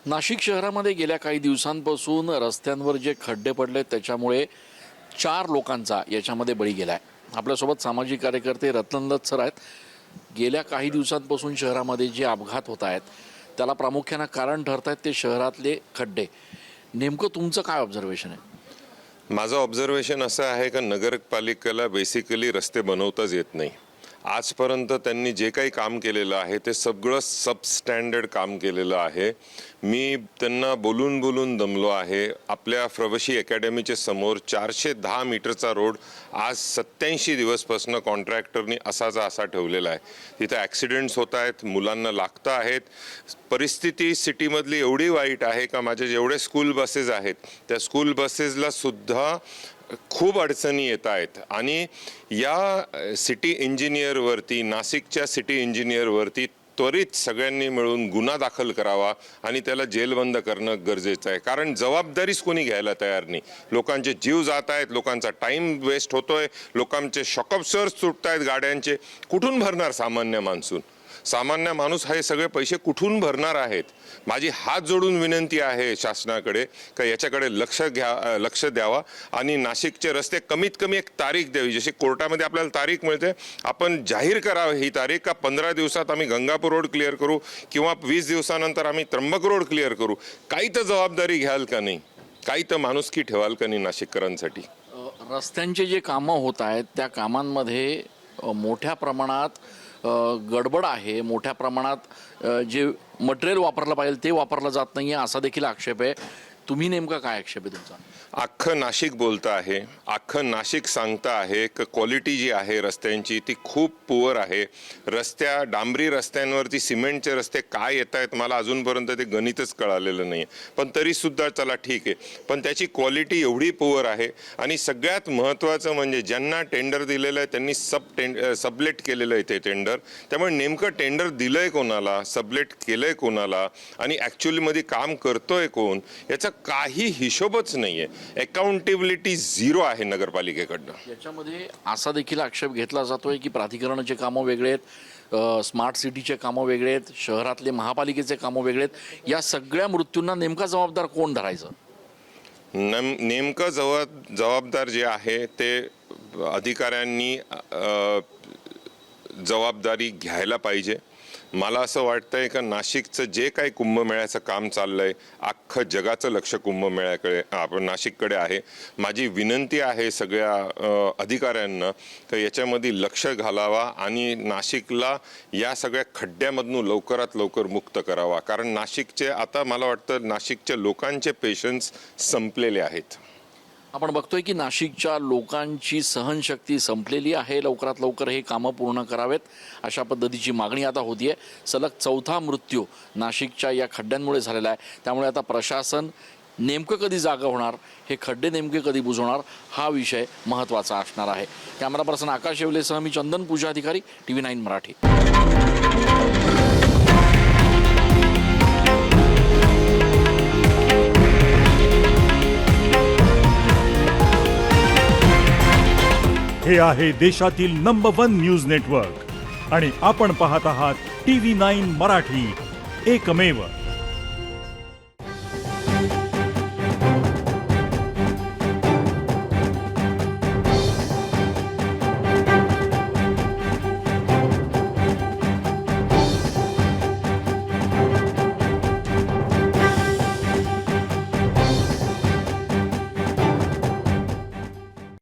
नाशिक शहरामध्ये गेल्या काही दिवसांपासून रस्त्यांवर जे खड्डे पडले त्याच्यामुळे 4 लोकांचा याच्यामध्ये बळी गेलाय। आपल्यासोबत सामाजिक कार्यकर्ते रत्नंदत सर आहेत। गेल्या काही दिवसांपासून शहरामध्ये जे अपघात होत आहेत त्याला प्रामुख्याने कारण ठरत आहेत ते शहरातले खड्डे। नेमकं तुमचं काय ऑब्झर्वेशन आहे? माझं ऑब्झर्वेशन असं आहे का नगरपालिकेला बेसिकली रस्ते बनवताच येत नाही। आजपर्यंत त्यांनी जे काही काम केलेलं आहे ते सगळं सबस्टँडर्ड काम केलेलं आहे। मी त्यांना बोलून दमलो आहे। आपल्या प्रवासी अकॅडमीच्या समोर 410 मीटरचा रोड आज 87 दिवसपासून कॉन्ट्रॅक्टरनी असा ठेवलेला आहे। तिथे ॲक्सिडेंट्स होत आहेत, मुलांना लागतं आहेत। परिस्थिती सिटीमधली एवढी वाईट आहे का माझे जेवढे स्कूल बसेस आहेत त्या स्कूल बसेसला सुद्धा खूप अडचणी येत आहेत। आणि या सिटी इंजिनियरवरती, नाशिकच्या सिटी इंजिनियरवरती त्वरित सगळ्यांनी मिळून गुन्हा दाखल करावा आणि त्याला जेलबंद करणं गरजेचं आहे। कारण जबाबदारीच कोणी घ्यायला तयार नाही। लोकांचे जीव जात आहेत, लोकांचा टाइम वेस्ट होतोय, लोकांचे शॉकअप्सर्स सुटत आहेत गाड्यांचे। कुठून भरणार सामान्य माणूस हे सगळे पैसे कुठून भरणार आहेत? माझी हात जोडून विनंती आहे शासनाकडे का याच्याकडे लक्ष द्यावा आणि नाशिकचे रस्ते कमीत कमी एक तारीख द्यावी। जशी कोर्टामध्ये आपल्याला तारीख मिळते, आपण जाहीर करावं ही तारीख का 15 दिवसात आम्ही गंगापूर रोड क्लिअर करू किंवा 20 दिवसानंतर आम्ही त्र्यंबक रोड क्लिअर करू। काही तर जबाबदारी घ्याल का नाही? काही तर माणुसकी ठेवाल का नाही नाशिककरांसाठी? रस्त्यांचे जे कामं होत आहेत त्या कामांमध्ये मोठ्या प्रमाणात गडबड आहे। मोठ्या प्रमाणात जे मटेरियल वापरलं पाहिजे ते वापरलं जात नाही आहे असा देखील आक्षेप आहे। तुम्ही नेमका काय आक्षेप आहे तुमचा? अख्खं नाशिक बोलतं आहे, अख्खं नाशिक सांगतं आहे की क्वालिटी जी आहे रस्त्यांची ती खूप पुअर आहे। डांबरी रस्त्यांवरती सिमेंटचे रस्ते काय येत आहेत मला अजूनपर्यंत ते गणितच कळालेलं नाही। पण तरीसुद्धा चला ठीक आहे, पण त्याची क्वालिटी एवढी पुअर आहे। आणि सगळ्यात महत्त्वाचं म्हणजे ज्यांना टेंडर दिलेलं आहे त्यांनी सबलेट केलेलं आहे ते टेंडर। त्यामुळे नेमकं टेंडर दिलं आहे कोणाला, सबलेट केलं आहे कोणाला आणि ॲक्च्युअलीमध्ये काम करतोय कोण याचा काही हिशोबच नाही आहे। अकाउंटेबिलिटी झिरो आहे नगरपालिकेकडनं। याच्यामध्ये असा देखील आक्षेप घेतला जातोय की प्राधिकरणाचे कामं वेगळे आहेत, स्मार्ट सिटीचे कामं वेगळे आहेत, शहरातले महापालिकेचे कामं वेगळे आहेत। या सगळ्या मृत्यूंना नेमका जबाबदार कोण धरायचं? नेमकं जबाबदार जे आहे ते अधिकाऱ्यांनी जबाबदारी घ्यायला पाहिजे। मला असं वाटतंय का नाशिकचं जे काही कुंभमेळ्याचं काम चाललंय अख्खं जगाचं लक्ष कुंभमेळ्याकडे आपण नाशिककडे आहे। माझी विनंती आहे सगळ्या अधिकाऱ्यांना की याच्यामध्ये लक्ष घालावा आणि नाशिकला या सगळ्या खड्ड्यामधून लवकरात लवकर मुक्त करावा। कारण नाशिकचे आता मला वाटतं नाशिकच्या लोकांचे पेशन्स संपलेले आहेत। आपण बघतोय की नाशिकच्या लोकांची सहनशक्ती संपलेली आहे। लवकरात लवकर हे कामं पूर्ण करावेत अशा पद्धतीची मागणी आता होतीये। सलग 4था मृत्यू नाशिकच्या या खड्ड्यांमुळे झालेला आहे। त्यामुळे आता प्रशासन नेमकं कधी जागा होणार, हे खड्डे नेमके कधी बुजवणार हा विषय महत्त्वाचा असणार आहे। कॅमेरा पर्सन आकाश येवलेसह मी चंदन पूजाधिकारी, TV9 मराठी। हे आहे देशातील नंबर 1 न्यूज नेटवर्क आणि आपण पाहत आहात TV9 मराठी, एकमेव।